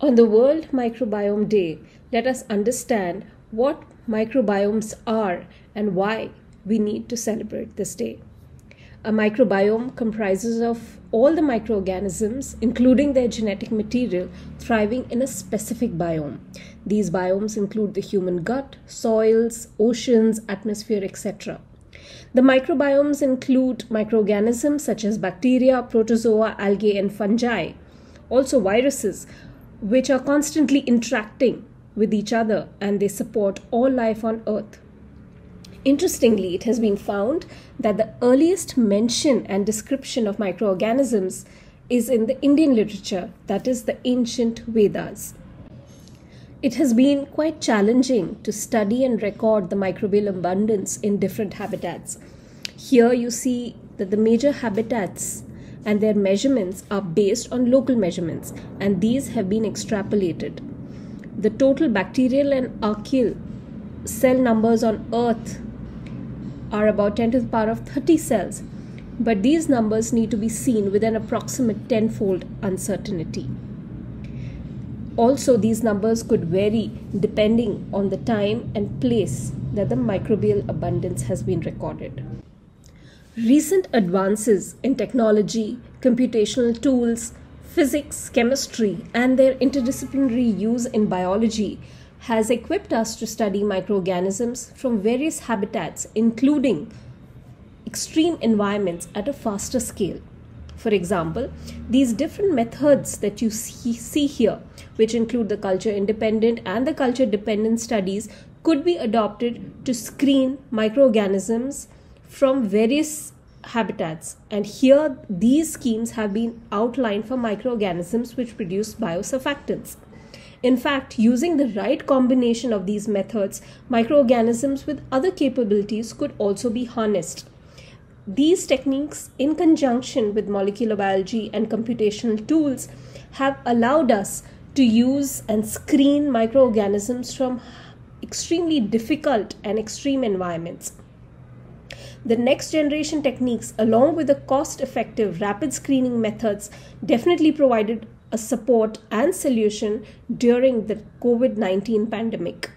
On the World Microbiome Day, let us understand what microbiomes are and why we need to celebrate this day. A microbiome comprises of all the microorganisms, including their genetic material, thriving in a specific biome. These biomes include the human gut, soils, oceans, atmosphere, etc. The microbiomes include microorganisms such as bacteria, protozoa, algae, and fungi. Also viruses, which are constantly interacting with each other, and they support all life on Earth. Interestingly, it has been found that the earliest mention and description of microorganisms is in the Indian literature, that is the ancient Vedas. It has been quite challenging to study and record the microbial abundance in different habitats. Here you see that the major habitats and their measurements are based on local measurements, and these have been extrapolated. The total bacterial and archaeal cell numbers on Earth are about 10 to the power of 30 cells, but these numbers need to be seen with an approximate tenfold uncertainty. Also, these numbers could vary depending on the time and place that the microbial abundance has been recorded. Recent advances in technology, computational tools, physics, chemistry, and their interdisciplinary use in biology has equipped us to study microorganisms from various habitats, including extreme environments at a faster scale. For example, these different methods that you see here, which include the culture-independent and the culture-dependent studies, could be adopted to screen microorganisms from various habitats. And here, these schemes have been outlined for microorganisms which produce biosurfactants. In fact, using the right combination of these methods, microorganisms with other capabilities could also be harnessed. These techniques, in conjunction with molecular biology and computational tools, have allowed us to use and screen microorganisms from extremely difficult and extreme environments. The next generation techniques, along with the cost-effective rapid screening methods, definitely provided a support and solution during the COVID-19 pandemic.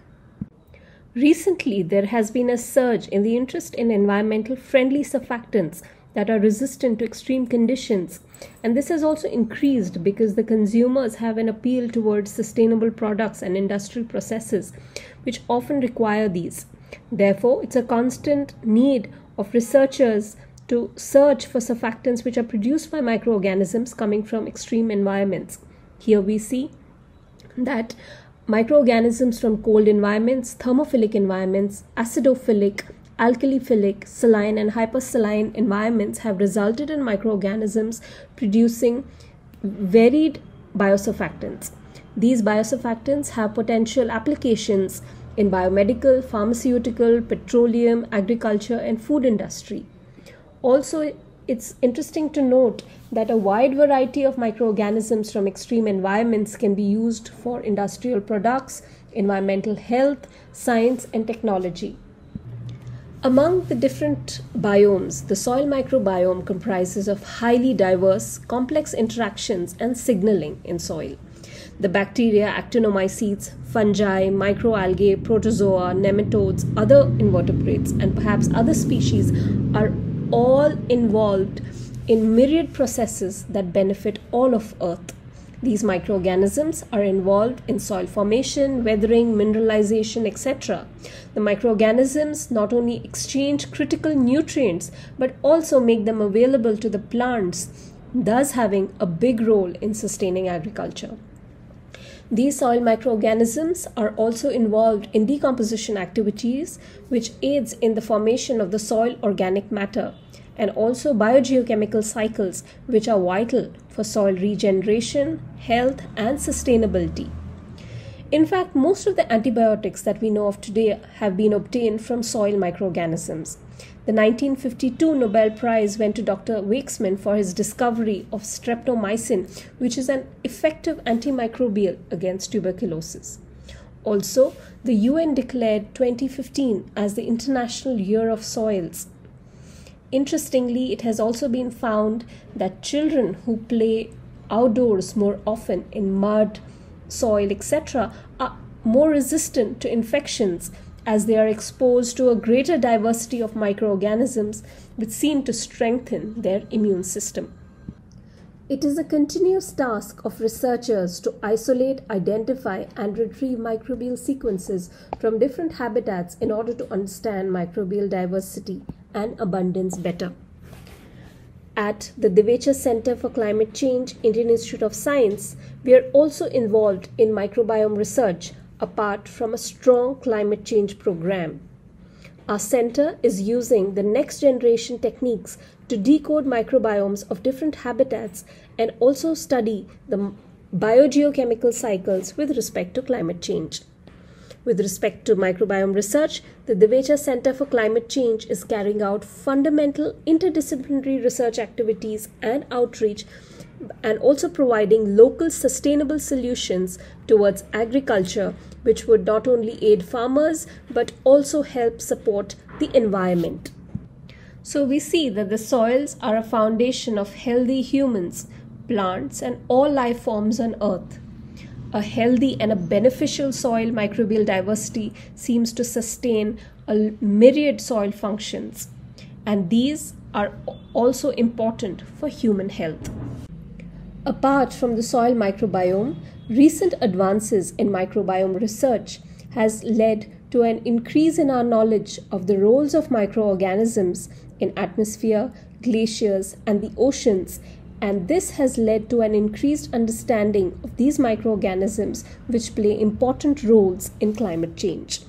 Recently, there has been a surge in the interest in environmental friendly surfactants that are resistant to extreme conditions, and this has also increased because the consumers have an appeal towards sustainable products and industrial processes which often require these. Therefore, it's a constant need of researchers to search for surfactants which are produced by microorganisms coming from extreme environments. Here we see that microorganisms from cold environments, thermophilic environments, acidophilic, alkaliphilic, saline and hypersaline environments have resulted in microorganisms producing varied biosurfactants. These biosurfactants have potential applications in biomedical, pharmaceutical, petroleum, agriculture, and food industry. Also, it's interesting to note that a wide variety of microorganisms from extreme environments can be used for industrial products, environmental health, science, and technology. Among the different biomes, the soil microbiome comprises of highly diverse, complex interactions and signaling in soil. The bacteria, actinomycetes, fungi, microalgae, protozoa, nematodes, other invertebrates, and perhaps other species are all involved in myriad processes that benefit all of Earth. These microorganisms are involved in soil formation, weathering, mineralization, etc. The microorganisms not only exchange critical nutrients but also make them available to the plants, thus having a big role in sustaining agriculture. These soil microorganisms are also involved in decomposition activities, which aids in the formation of the soil organic matter, and also biogeochemical cycles, which are vital for soil regeneration, health, and sustainability. In fact, most of the antibiotics that we know of today have been obtained from soil microorganisms. The 1952 Nobel Prize went to Dr. Wakeman for his discovery of streptomycin, which is an effective antimicrobial against tuberculosis. Also, the UN declared 2015 as the International Year of Soils. Interestingly, it has also been found that children who play outdoors more often in mud, soil, etc., are more resistant to infections as they are exposed to a greater diversity of microorganisms which seem to strengthen their immune system. It is a continuous task of researchers to isolate, identify, and retrieve microbial sequences from different habitats in order to understand microbial diversity and abundance better. At the Devecha Center for Climate Change, Indian Institute of Science, we are also involved in microbiome research apart from a strong climate change program. Our center is using the next generation techniques to decode microbiomes of different habitats and also study the biogeochemical cycles with respect to climate change. With respect to microbiome research, the Devecha Center for Climate Change is carrying out fundamental interdisciplinary research activities and outreach, and also providing local sustainable solutions towards agriculture, which would not only aid farmers but also help support the environment. So we see that the soils are a foundation of healthy humans, plants, and all life forms on earth. A healthy and a beneficial soil microbial diversity seems to sustain a myriad soil functions, and these are also important for human health. Apart from the soil microbiome, recent advances in microbiome research has led to an increase in our knowledge of the roles of microorganisms in atmosphere, glaciers, and the oceans, and this has led to an increased understanding of these microorganisms which play important roles in climate change.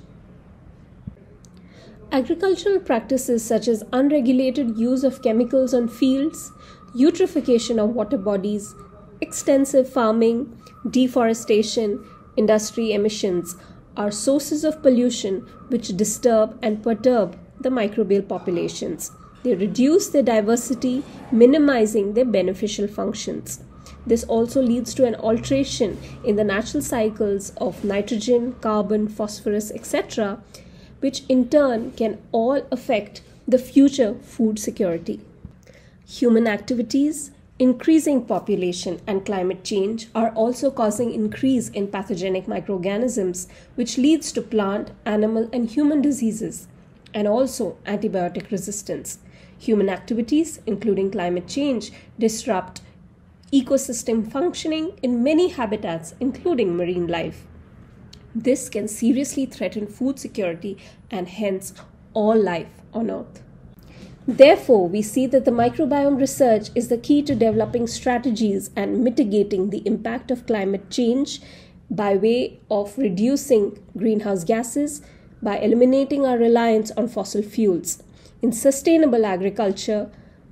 Agricultural practices such as unregulated use of chemicals on fields, eutrophication of water bodies, extensive farming, deforestation, industry emissions are sources of pollution which disturb and perturb the microbial populations. They reduce their diversity, minimizing their beneficial functions. This also leads to an alteration in the natural cycles of nitrogen, carbon, phosphorus, etc., which in turn can all affect the future food security. Human activities, increasing population, and climate change are also causing increase in pathogenic microorganisms, which leads to plant, animal, and human diseases, and also antibiotic resistance. Human activities, including climate change, disrupt ecosystem functioning in many habitats, including marine life. This can seriously threaten food security and hence all life on Earth. Therefore, we see that the microbiome research is the key to developing strategies and mitigating the impact of climate change by way of reducing greenhouse gases, by eliminating our reliance on fossil fuels, in sustainable agriculture,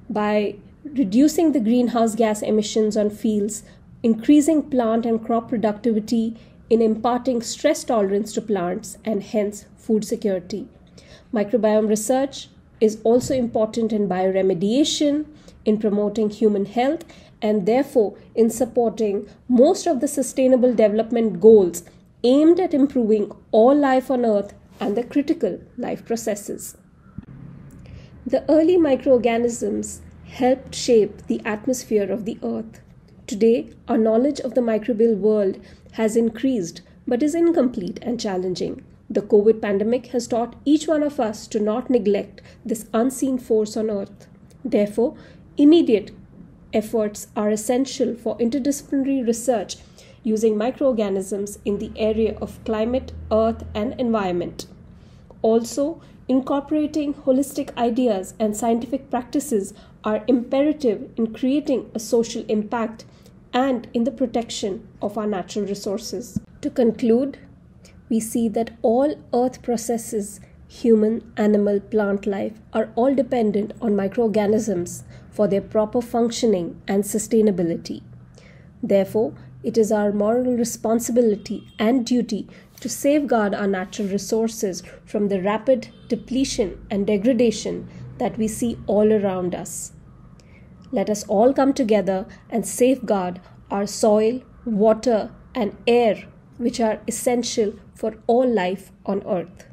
by reducing the greenhouse gas emissions on fields, increasing plant and crop productivity, in imparting stress tolerance to plants and hence food security. Microbiome research is also important in bioremediation, in promoting human health, and therefore in supporting most of the sustainable development goals aimed at improving all life on Earth and the critical life processes. The early microorganisms helped shape the atmosphere of the Earth. Today, our knowledge of the microbial world has increased but is incomplete and challenging. The COVID pandemic has taught each one of us to not neglect this unseen force on Earth. Therefore, immediate efforts are essential for interdisciplinary research using microorganisms in the area of climate, earth, and environment. Also, incorporating holistic ideas and scientific practices are imperative in creating a social impact and in the protection of our natural resources. To conclude, we see that all earth processes, human, animal, plant life, are all dependent on microorganisms for their proper functioning and sustainability. Therefore, it is our moral responsibility and duty to safeguard our natural resources from the rapid depletion and degradation that we see all around us. Let us all come together and safeguard our soil, water, and air, which are essential for all life on Earth.